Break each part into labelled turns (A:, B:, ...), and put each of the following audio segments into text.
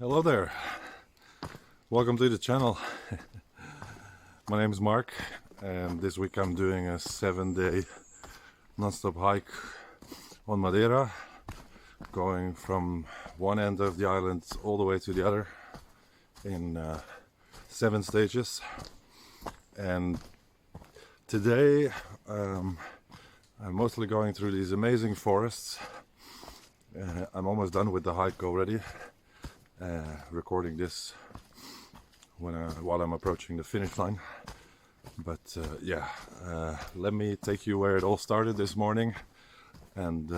A: Hello there, welcome to the channel. My name is Mark and this week I'm doing a 7-day non-stop hike on Madeira, going from one end of the island all the way to the other in 7 stages. And today I'm mostly going through these amazing forests. I'm almost done with the hike already. Recording this while I'm approaching the finish line, but let me take you where it all started this morning and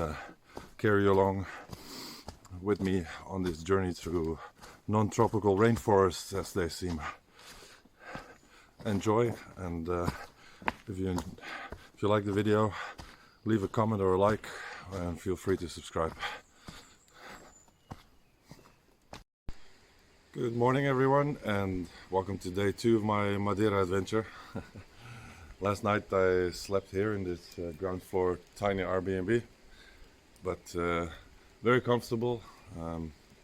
A: carry you along with me on this journey through non-tropical rainforests, as they seem. Enjoy, and if you like the video, leave a comment or a like, and feel free to subscribe. Good morning everyone, and welcome to day 2 of my Madeira adventure. Last night I slept here in this ground floor tiny Airbnb, but very comfortable.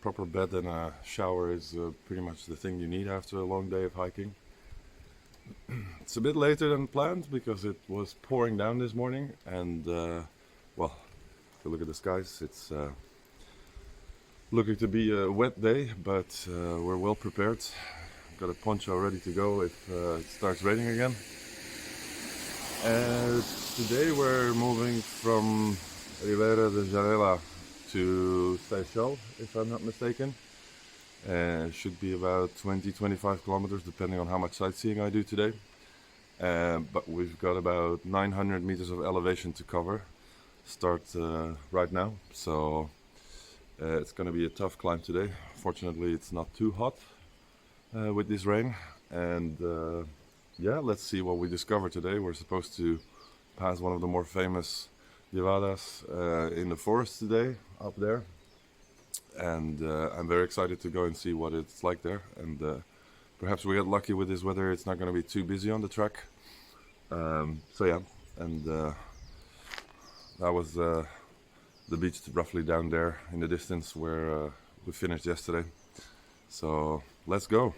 A: Proper bed and a shower is pretty much the thing you need after a long day of hiking. It's a bit later than planned because it was pouring down this morning, and well, if you look at the skies, it's looking to be a wet day, but we're well prepared. Got a poncho ready to go if it starts raining again. Today we're moving from Ribeira da Janela to Seixal, if I'm not mistaken. It should be about 20-25 kilometers depending on how much sightseeing I do today. But we've got about 900 meters of elevation to cover. Start right now, so it's going to be a tough climb today. Fortunately, it's not too hot with this rain, and yeah, let's see what we discover today. We're supposed to pass one of the more famous nevadas in the forest today, up there, and I'm very excited to go and see what it's like there, and perhaps we get lucky with this weather. It's not going to be too busy on the track. So yeah, and that was the beach roughly down there in the distance where we finished yesterday. So let's go.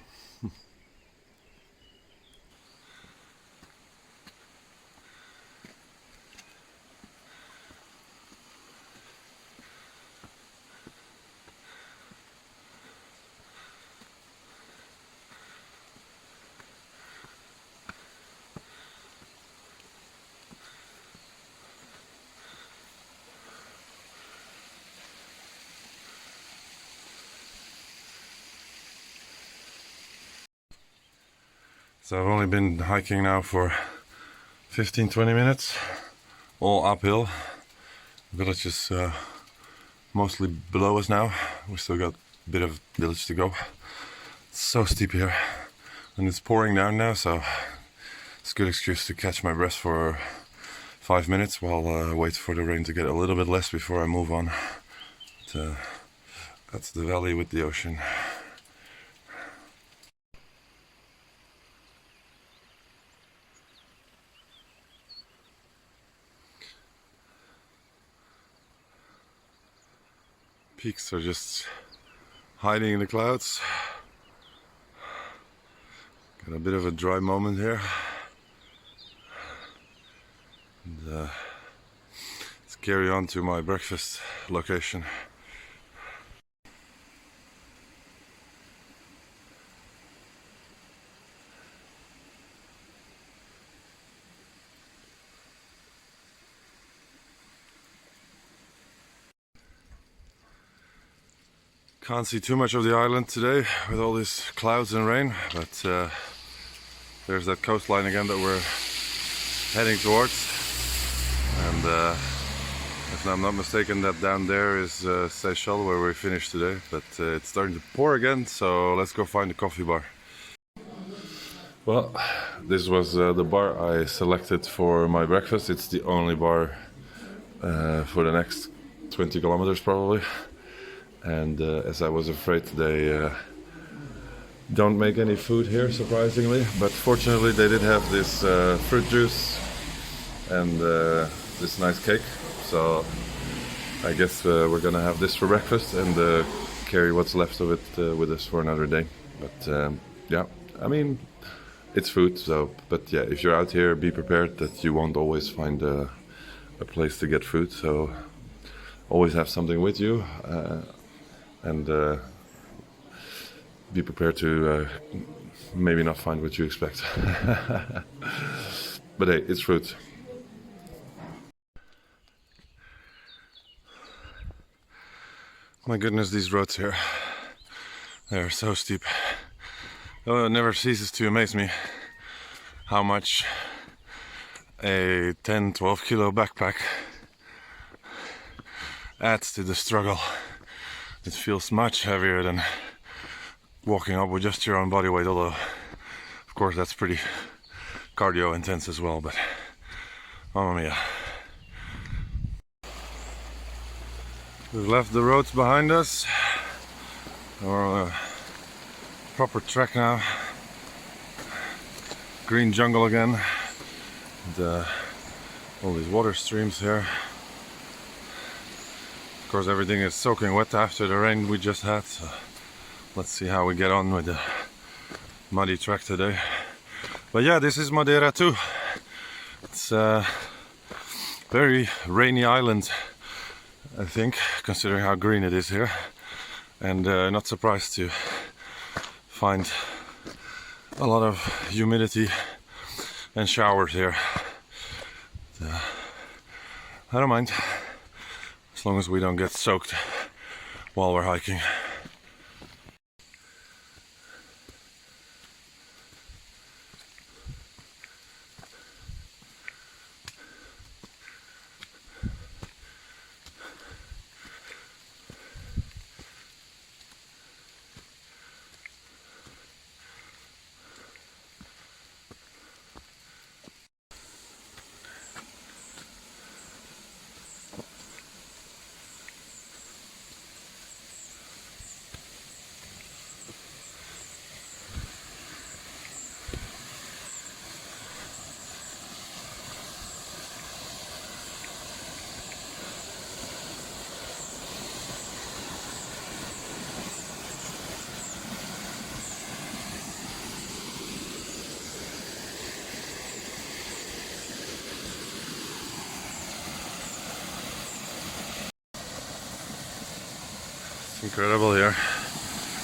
A: So I've only been hiking now for 15-20 minutes, all uphill. The village is mostly below us now. We still got a bit of village to go. It's so steep here, and it's pouring down now, so it's a good excuse to catch my breath for 5 minutes while I wait for the rain to get a little bit less before I move on. That's the valley with the ocean. Peaks are just hiding in the clouds. Got a bit of a dry moment here. And, let's carry on to my breakfast location. Can't see too much of the island today with all these clouds and rain, but there's that coastline again that we're heading towards, and if I'm not mistaken, that down there is Seixal, where we finished today, but it's starting to pour again, so let's go find a coffee bar. Well, this was the bar I selected for my breakfast. It's the only bar for the next 20 kilometers probably. And as I was afraid, they don't make any food here, surprisingly, but fortunately they did have this fruit juice and this nice cake, so I guess we're gonna have this for breakfast, and the carry what's left of it with us for another day. But yeah, I mean, it's food. So, but yeah, if you're out here, be prepared that you won't always find a place to get food. So always have something with you, and be prepared to maybe not find what you expect. But hey, it's fruit. My goodness, these roads here, they're so steep. Oh, it never ceases to amaze me how much a 10-12 kilo backpack adds to the struggle. It feels much heavier than walking up with just your own body weight, although of course that's pretty cardio intense as well, but mamma mia. We've left the roads behind us. We're on a proper trek now. Green jungle again, and all these water streams here. Of course everything is soaking wet after the rain we just had, so let's see how we get on with the muddy trek today. But yeah, this is Madeira too. It's a very rainy island, I think, considering how green it is here, and not surprised to find a lot of humidity and showers here. I don't mind, as long as we don't get soaked while we're hiking. Incredible here.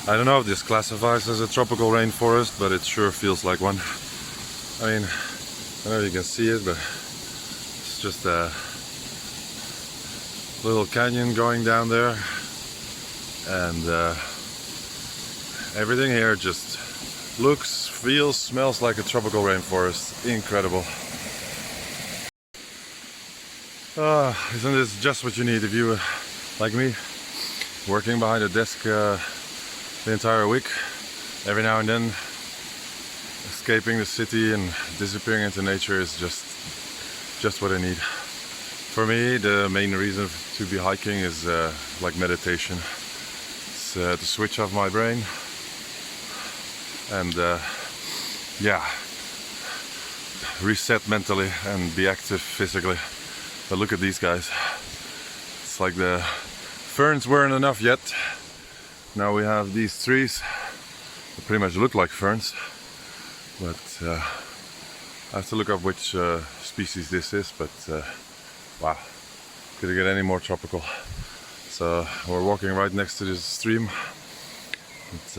A: I don't know if this classifies as a tropical rainforest, but it sure feels like one. I mean, I don't know if you can see it, but it's just a little canyon going down there, and everything here just looks, feels, smells like a tropical rainforest. Incredible. Isn't this just what you need if you, like me, working behind a desk the entire week, every now and then escaping the city and disappearing into nature is just what I need. For me, the main reason to be hiking is like meditation. It's to switch off my brain and yeah, reset mentally and be active physically. But look at these guys. It's like the ferns weren't enough yet. Now we have these trees that pretty much look like ferns, but I have to look up which species this is, but wow, could it get any more tropical? So we're walking right next to this stream. It's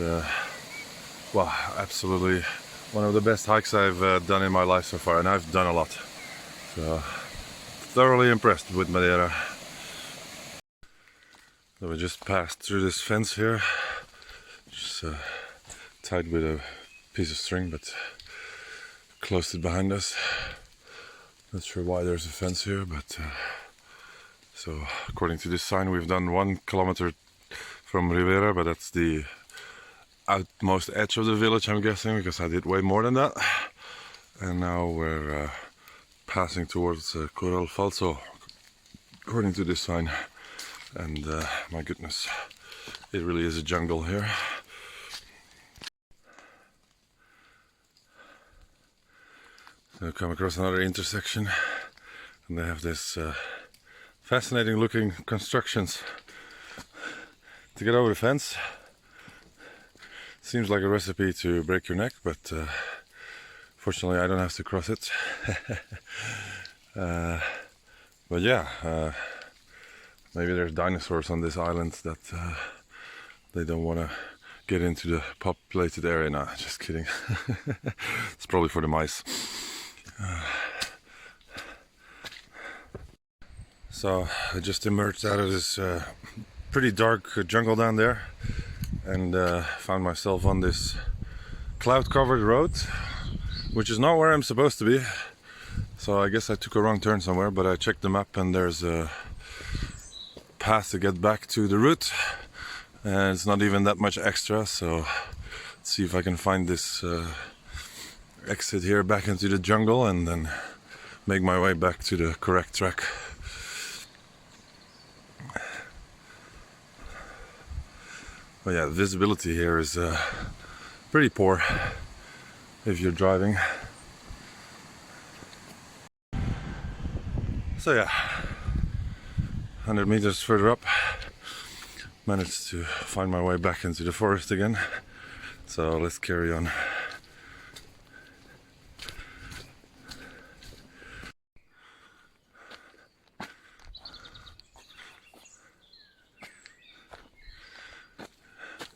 A: wow, absolutely one of the best hikes I've done in my life so far, and I've done a lot. So thoroughly impressed with Madeira. So we just passed through this fence here, just tied with a piece of string, but closed it behind us. Not sure why there's a fence here, but so according to this sign we've done 1 kilometer from Ribeira, but that's the outmost edge of the village, I'm guessing, because I did way more than that. And now we're passing towards Corral Falso, according to this sign. And my goodness, it really is a jungle here. So I come across another intersection, and they have this fascinating looking constructions to get over the fence. Seems like a recipe to break your neck, but fortunately I don't have to cross it. But yeah, maybe there's dinosaurs on this island that they don't want to get into the populated area. Nah, just kidding. It's probably for the mice. So I just emerged out of this pretty dark jungle down there, and found myself on this cloud-covered road, which is not where I'm supposed to be. So I guess I took a wrong turn somewhere, but I checked the map and there's a path to get back to the route, and it's not even that much extra. So let's see if I can find this exit here back into the jungle and then make my way back to the correct track. But yeah, the visibility here is pretty poor if you're driving. So yeah, 100 meters further up, managed to find my way back into the forest again. So let's carry on.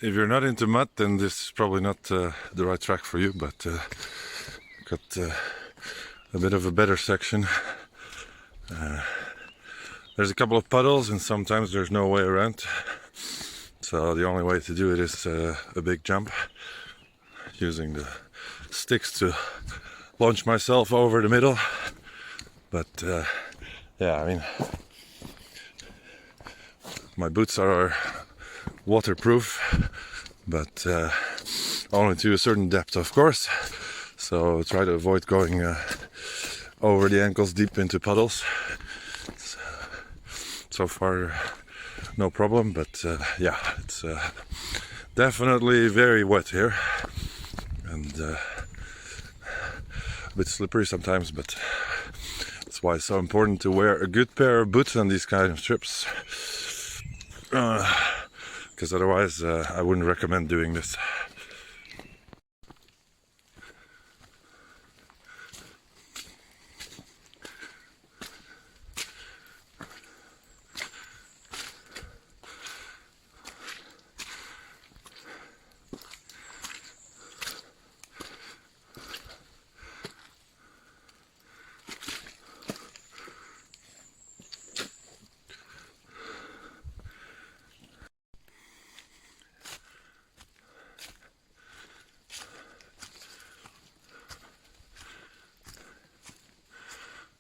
A: If you're not into mud, then this is probably not the right track for you, but got a bit of a better section. There's a couple of puddles and sometimes there's no way around, so the only way to do it is a big jump, using the sticks to launch myself over the middle. But yeah, I mean, my boots are waterproof, but only to a certain depth, of course, so try to avoid going over the ankles deep into puddles. So far no problem, but yeah, it's definitely very wet here and a bit slippery sometimes, but that's why it's so important to wear a good pair of boots on these kind of trips, because otherwise I wouldn't recommend doing this.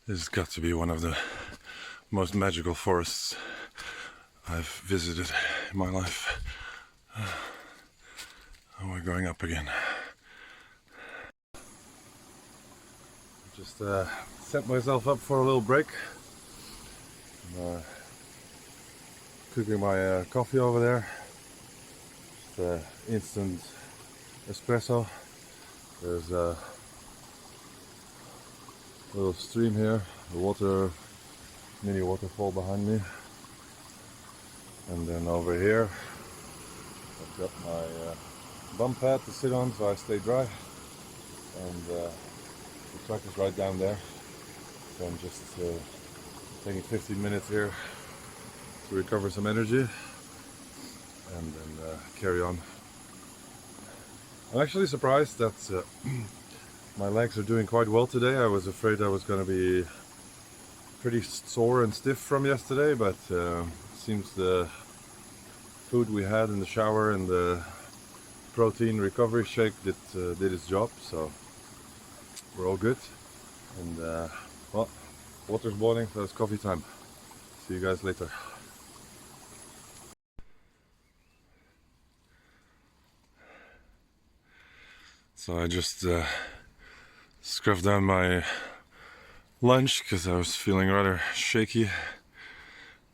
A: This has got to be one of the most magical forests I've visited in my life. And we're going up again. Just set myself up for a little break. Cooking my coffee over there. Just instant espresso. There's a little stream here, a mini waterfall behind me, and then over here I've got my bum pad to sit on so I stay dry, and the truck is right down there, so I'm just taking 15 minutes here to recover some energy and then carry on. I'm actually surprised that my legs are doing quite well today. I was afraid I was going to be pretty sore and stiff from yesterday, but seems the food we had in the shower and the protein recovery shake did its job, so we're all good. And well, water's boiling, so it's coffee time. See you guys later. So I just scruffed down my lunch because I was feeling rather shaky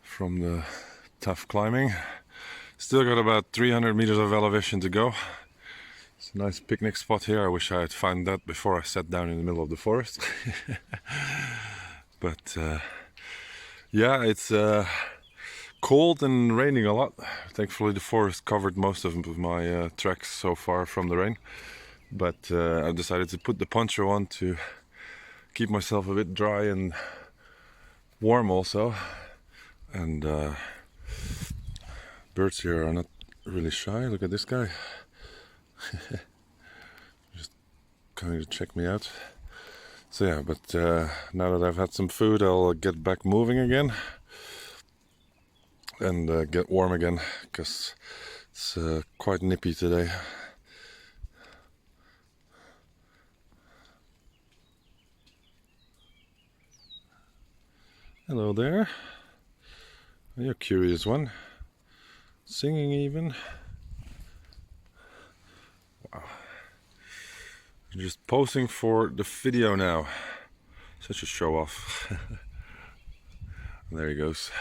A: from the tough climbing. Still got about 300 meters of elevation to go. It's a nice picnic spot here. I wish I had found that before I sat down in the middle of the forest. But yeah, it's cold and raining a lot. Thankfully the forest covered most of my tracks so far from the rain. But I decided to put the poncho on to keep myself a bit dry and warm also. And birds here are not really shy. Look at this guy. Just coming to check me out. So yeah, but now that I've had some food, I'll get back moving again and get warm again, because it's quite nippy today. Hello there. You're a curious one. Singing even. Wow. Just posing for the video now. Such a show off. There he goes.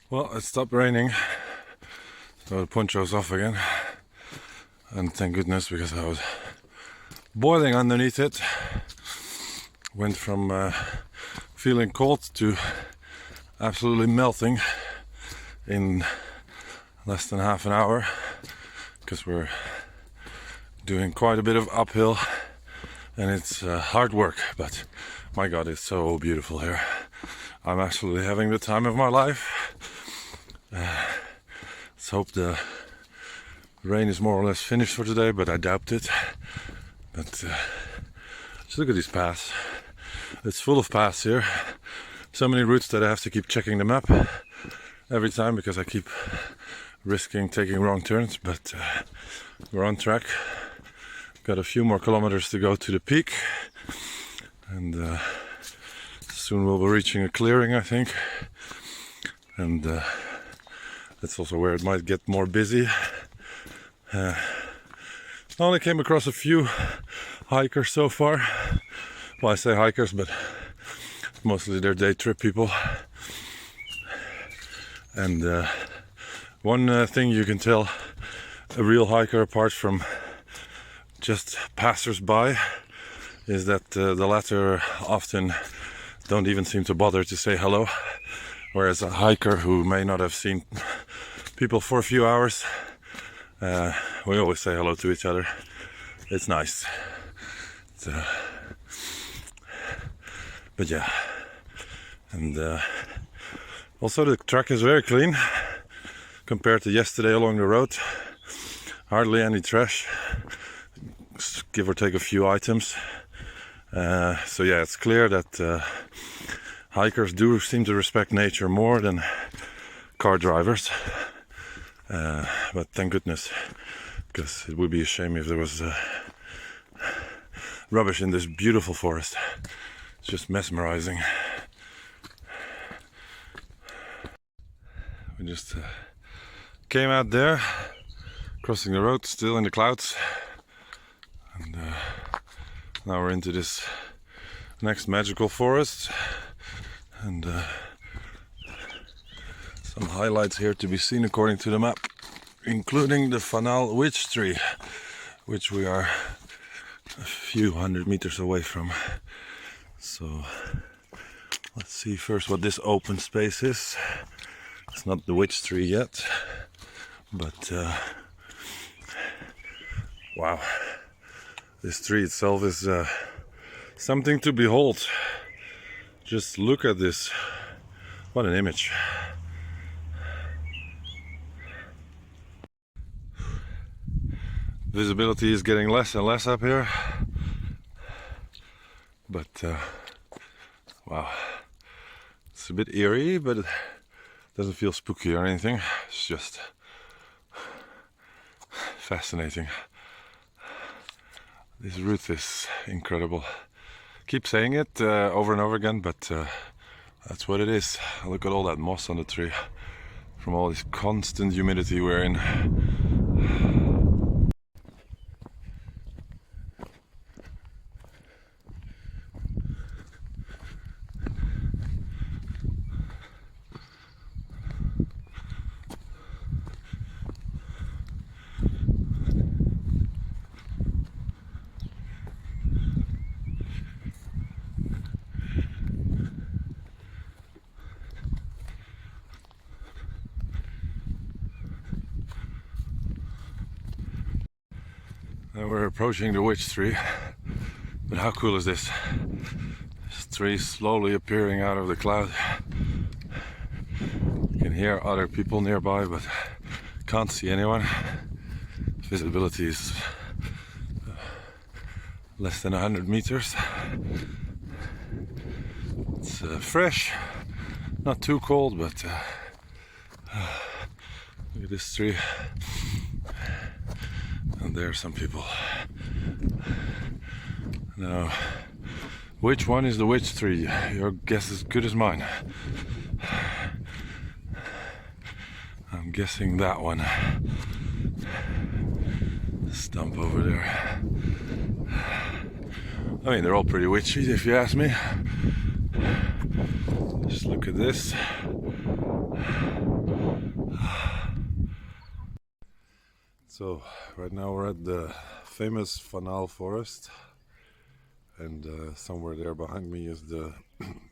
A: Well, it stopped raining, so the poncho's off again, and thank goodness, because I was boiling underneath it. Went from feeling cold to absolutely melting in less than half an hour, because we're doing quite a bit of uphill and it's hard work, but my god, it's so beautiful here. I'm absolutely having the time of my life. Let's hope the rain is more or less finished for today, but I doubt it. But just look at these paths. It's full of paths here. So many routes that I have to keep checking the map every time, because I keep risking taking wrong turns. But we're on track. Got a few more kilometers to go to the peak, and soon we'll be reaching a clearing, I think. And that's also where it might get more busy. I only came across a few hikers so far. Well, I say hikers, but mostly they're day trip people. And one thing you can tell a real hiker, apart from just passers-by, is that the latter often don't even seem to bother to say hello. Whereas a hiker who may not have seen people for a few hours, we always say hello to each other. It's nice. But yeah, and also the track is very clean compared to yesterday along the road. Hardly any trash, give or take a few items. So yeah, it's clear that hikers do seem to respect nature more than car drivers. But thank goodness, because it would be a shame if there was rubbish in this beautiful forest. It's just mesmerizing. We just came out there, crossing the road, still in the clouds, and now we're into this next magical forest, and some highlights here to be seen according to the map, including the Fanal witch tree, which we are a few hundred meters away from. So let's see first what this open space is. It's not the witch tree yet, but wow, this tree itself is something to behold. Just look at this. What an image. Visibility is getting less and less up here, but wow, it's a bit eerie, but Doesn't feel spooky or anything. It's just fascinating. This route is incredible. Keep saying it over and over again, but that's what it is. Look at all that moss on the tree from all this constant humidity we're in. Now we're approaching the witch tree, but how cool is this? This tree slowly appearing out of the cloud. You can hear other people nearby, but can't see anyone. Visibility is less than 100 meters. It's fresh, not too cold, but look at this tree. And there are some people. Now, which one is the witch tree? Your guess is as good as mine. I'm guessing that one. The stump over there. I mean, they're all pretty witchy if you ask me. Just look at this. So, right now we're at the famous Fanal Forest, and somewhere there behind me is the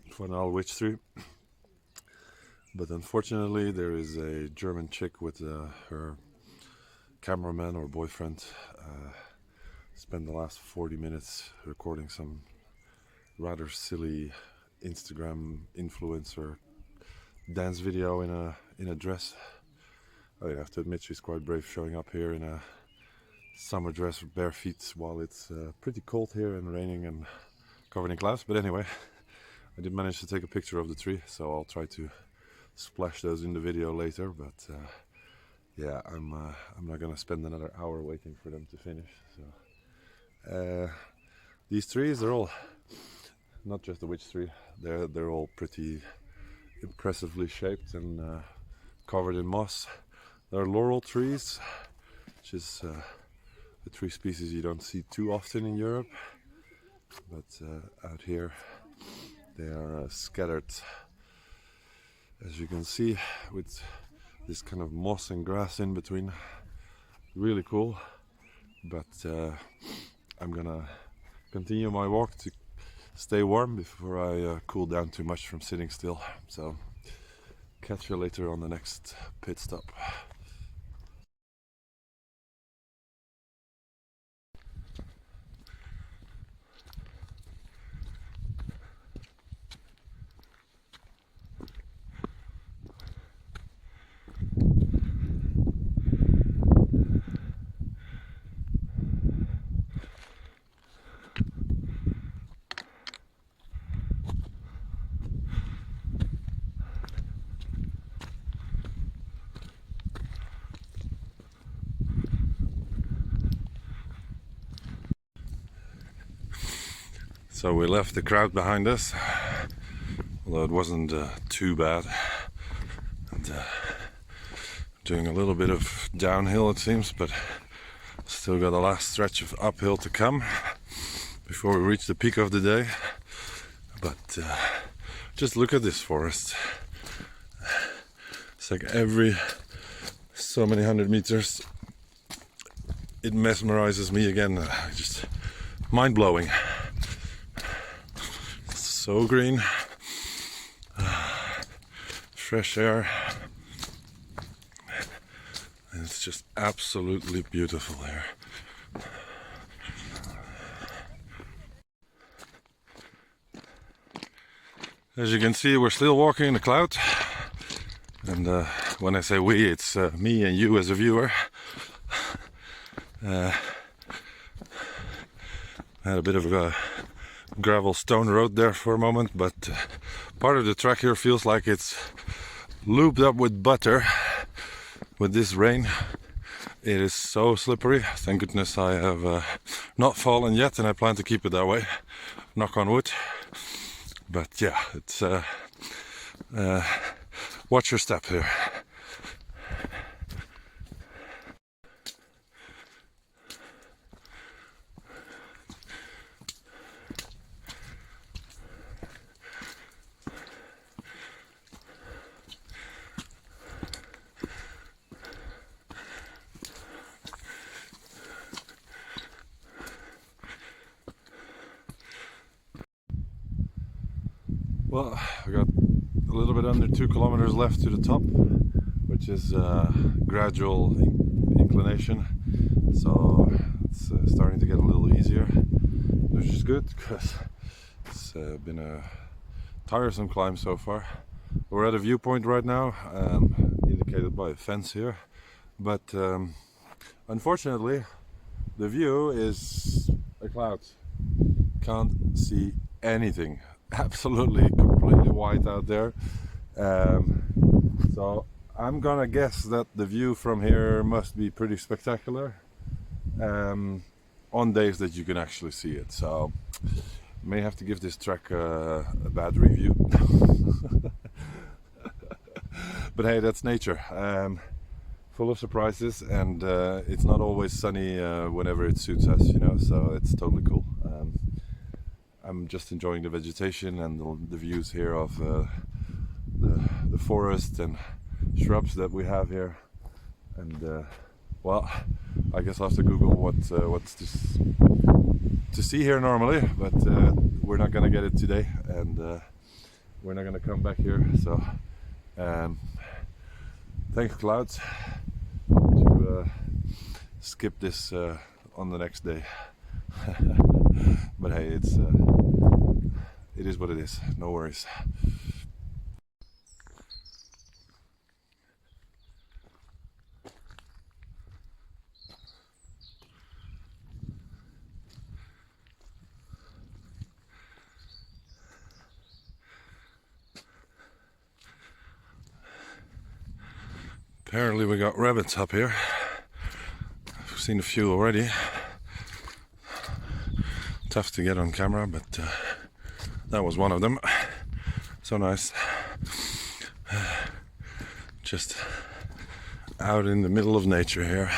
A: Fanal witch tree. But unfortunately there is a German chick with her cameraman or boyfriend. Spent the last 40 minutes recording some rather silly Instagram influencer dance video in a dress. I have to admit she's quite brave, showing up here in a summer dress with bare feet while it's pretty cold here and raining and covered in clouds. But anyway, I did manage to take a picture of the tree, so I'll try to splash those in the video later. But yeah, I'm not gonna spend another hour waiting for them to finish. So these trees are all, not just the witch tree, they're all pretty impressively shaped and covered in moss. They're laurel trees, which is a tree species you don't see too often in Europe, but out here they are scattered, as you can see, with this kind of moss and grass in between. Really cool, but I'm gonna continue my walk to stay warm before I cool down too much from sitting still. So catch you later on the next pit stop. So we left the crowd behind us, although it wasn't too bad. And doing a little bit of downhill it seems, but still got the last stretch of uphill to come before we reach the peak of the day. But just look at this forest. It's like every so many 100 meters it mesmerizes me again. Just mind-blowing. So green, fresh air, and it's just absolutely beautiful here. As you can see, we're still walking in the cloud, and when I say we, it's me and you as a viewer. I had a bit of a gravel stone road there for a moment, but part of the track here feels like it's lubed up with butter with this rain. It is so slippery. Thank goodness I have not fallen yet, and I plan to keep it that way. Knock on wood. But yeah, it's watch your step here. Well, I got a little bit under 2 kilometers left to the top, which is gradual inclination, so it's starting to get a little easier, which is good because it's been a tiresome climb so far. We're at a viewpoint right now, indicated by a fence here, but unfortunately the view is a cloud. Can't see anything. Absolutely completely white out there, so I'm gonna guess that the view from here must be pretty spectacular on days that you can actually see it. So may have to give this trek a bad review. But hey, that's nature, full of surprises, and it's not always sunny whenever it suits us, you know, so it's totally cool. I'm just enjoying the vegetation and the views here of the forest and shrubs that we have here. And well, I guess I'll have to Google what's to see here normally, but we're not gonna get it today, and we're not gonna come back here. So thanks, clouds, to skip this on the next day. But hey, it is what it is, no worries. Apparently we got rabbits up here. I've seen a few already. Tough to get on camera, but that was one of them. So nice. Just out in the middle of nature here.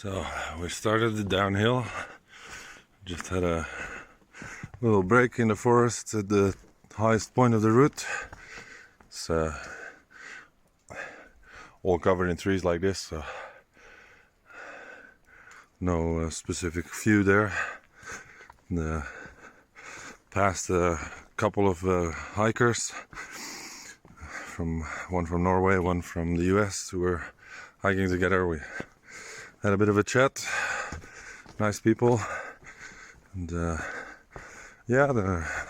A: So we started the downhill, just had a little break in the forest at the highest point of the route. It's all covered in trees like this, so no specific view there. Past a couple of hikers, one from Norway, one from the US, who were hiking together. We had a bit of a chat. Nice people, and yeah,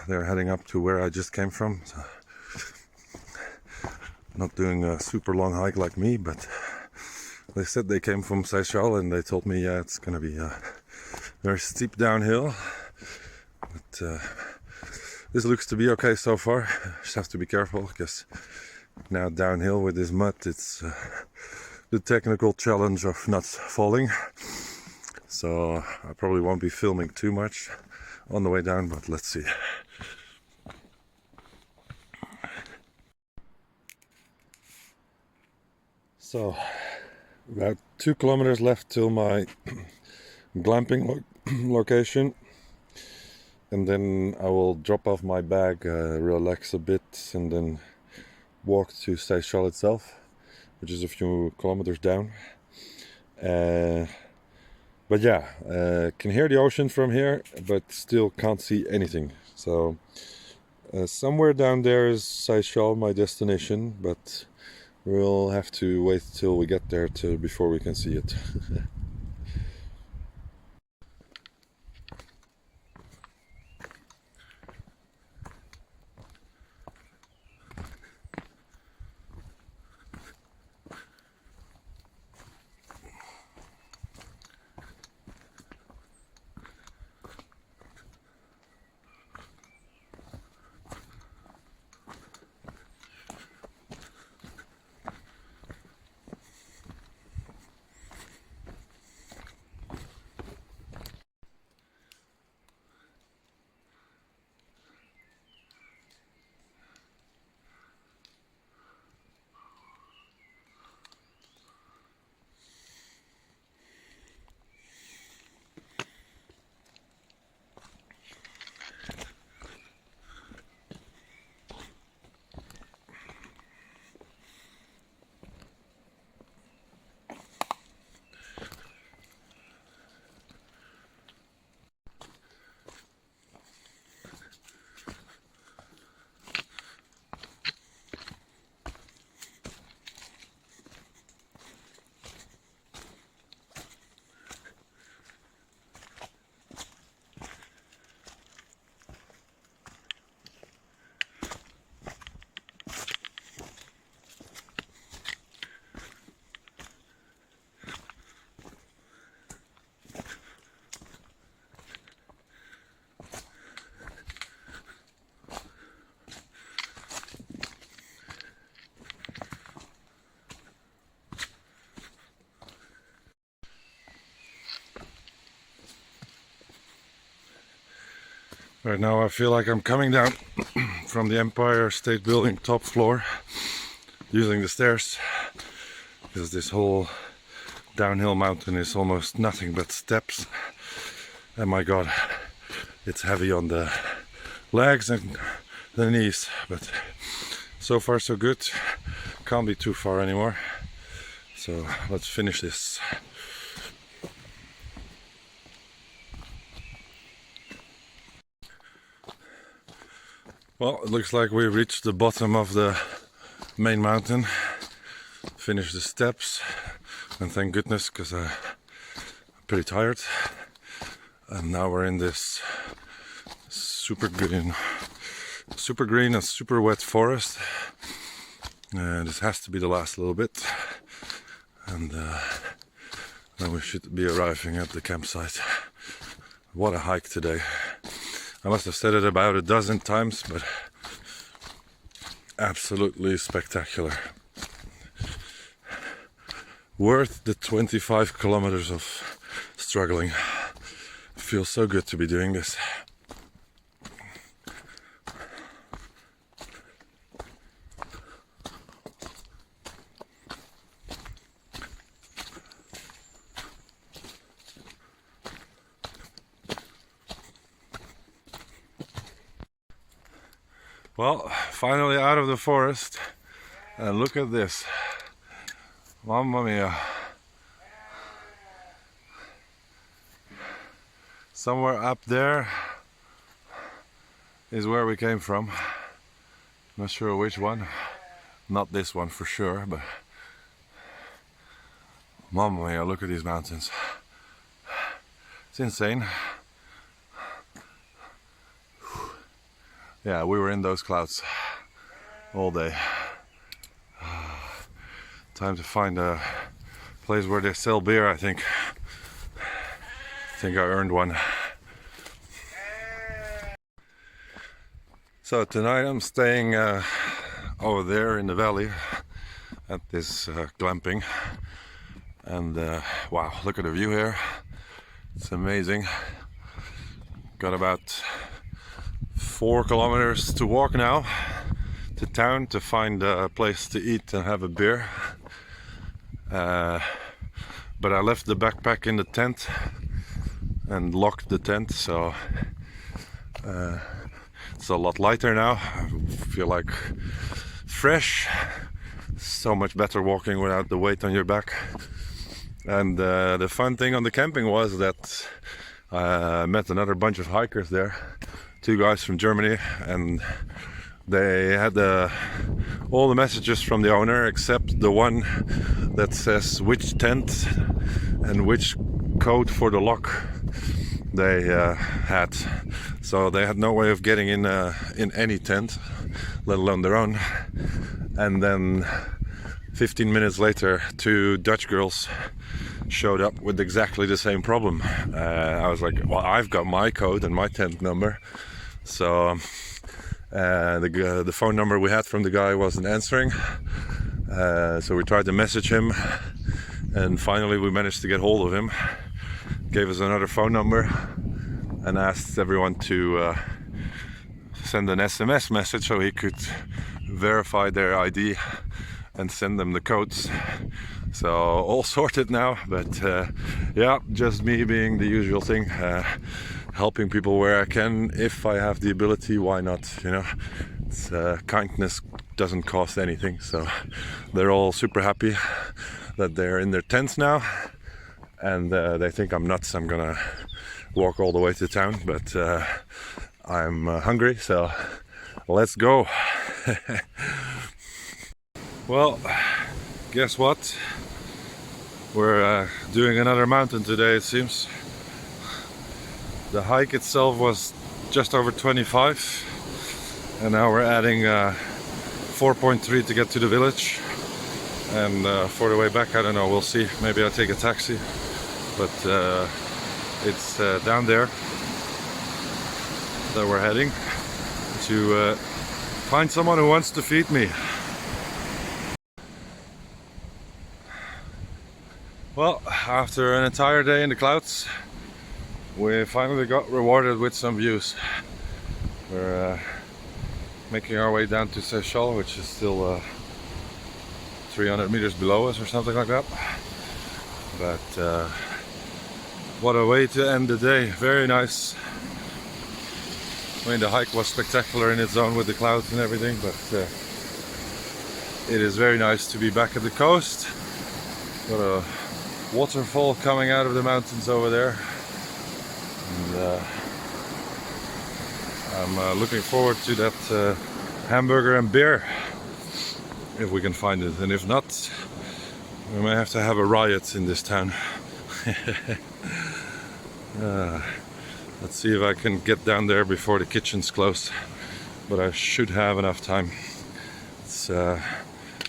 A: they're heading up to where I just came from. So not doing a super long hike like me, but they said they came from Seixal, and they told me, yeah, it's gonna be a very steep downhill, but this looks to be okay so far. Just have to be careful, because now downhill with this mud, it's the technical challenge of not falling. So I probably won't be filming too much on the way down, but let's see. So about 2 kilometers left till my glamping location, and then I will drop off my bag, relax a bit, and then walk to Seixal itself, which is a few kilometers down. But yeah, can hear the ocean from here, but still can't see anything. So somewhere down there is Seixal, my destination, but we'll have to wait till we get there before we can see it. Right now I feel like I'm coming down from the Empire State Building top floor using the stairs, because this whole downhill mountain is almost nothing but steps, and my god, it's heavy on the legs and the knees, but so far so good. Can't be too far anymore, so let's finish this. Well, it looks like we reached the bottom of the main mountain, finished the steps, and thank goodness, because I'm pretty tired. And now we're in this super green and super wet forest. This has to be the last little bit, and then we should be arriving at the campsite. What a hike today. I must have said it about a dozen times, but absolutely spectacular. Worth the 25 kilometers of struggling. Feels so good to be doing this. Well, finally out of the forest, and look at this. Mamma mia. Somewhere up there is where we came from. Not sure which one. Not this one for sure, but mamma mia, look at these mountains. It's insane. Yeah, we were in those clouds all day. Time to find a place where they sell beer, I think. I think I earned one. So tonight I'm staying over there in the valley at this glamping. And wow, look at the view here. It's amazing. Got about 4 kilometers to walk now to town to find a place to eat and have a beer. But I left the backpack in the tent and locked the tent, so it's a lot lighter now. I feel like fresh. So much better walking without the weight on your back. And the fun thing on the camping was that I met another bunch of hikers there. 2 guys from Germany, and they had all the messages from the owner except the one that says which tent and which code for the lock they had. So they had no way of getting in any tent, let alone their own. And then 15 minutes later, 2 Dutch girls showed up with exactly the same problem. I was like, well, I've got my code and my tent number. So the phone number we had from the guy wasn't answering. So we tried to message him, and finally we managed to get hold of him. Gave us another phone number and asked everyone to send an SMS message so he could verify their ID and send them the codes. So all sorted now, but yeah, just me being the usual thing, helping people where I can. If I have the ability, why not, you know? It's, kindness doesn't cost anything, so they're all super happy that they're in their tents now, and they think I'm nuts. I'm gonna walk all the way to town, but I'm hungry, so let's go. Well, guess what? We're doing another mountain today, it seems. The hike itself was just over 25, and now we're adding 4.3 to get to the village. And for the way back, I don't know, we'll see. Maybe I'll take a taxi, but it's down there that we're heading to find someone who wants to feed me. Well, after an entire day in the clouds, we finally got rewarded with some views. We're making our way down to Seixal, which is still 300 meters below us or something like that. But what a way to end the day. Very nice. I mean, the hike was spectacular in its own with the clouds and everything, but it is very nice to be back at the coast. Got a waterfall coming out of the mountains over there, and I'm looking forward to that hamburger and beer, if we can find it, and if not, we may have to have a riot in this town. Let's see if I can get down there before the kitchen's closed, but I should have enough time. It's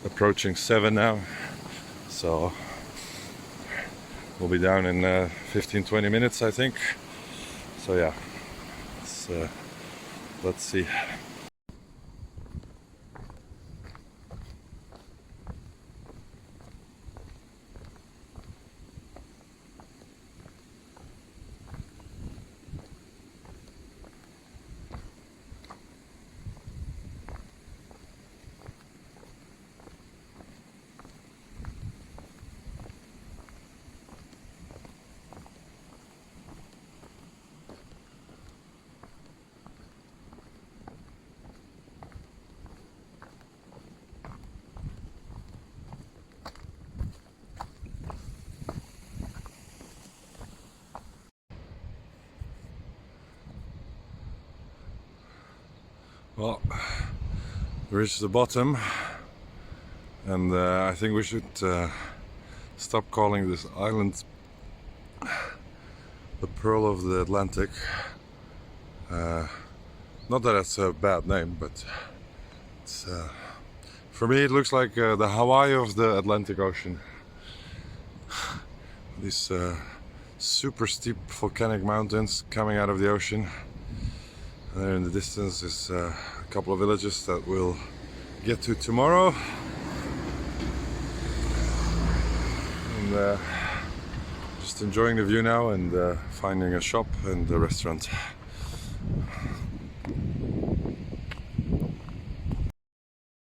A: approaching 7 now, so we'll be down in 15-20 minutes, I think. So yeah, let's see. Well, we reached the bottom, and I think we should stop calling this island the Pearl of the Atlantic. Not that it's a bad name, but it's, for me it looks like the Hawaii of the Atlantic Ocean. These super steep volcanic mountains coming out of the ocean. And there in the distance is a couple of villages that we'll get to tomorrow. And just enjoying the view now and finding a shop and a restaurant.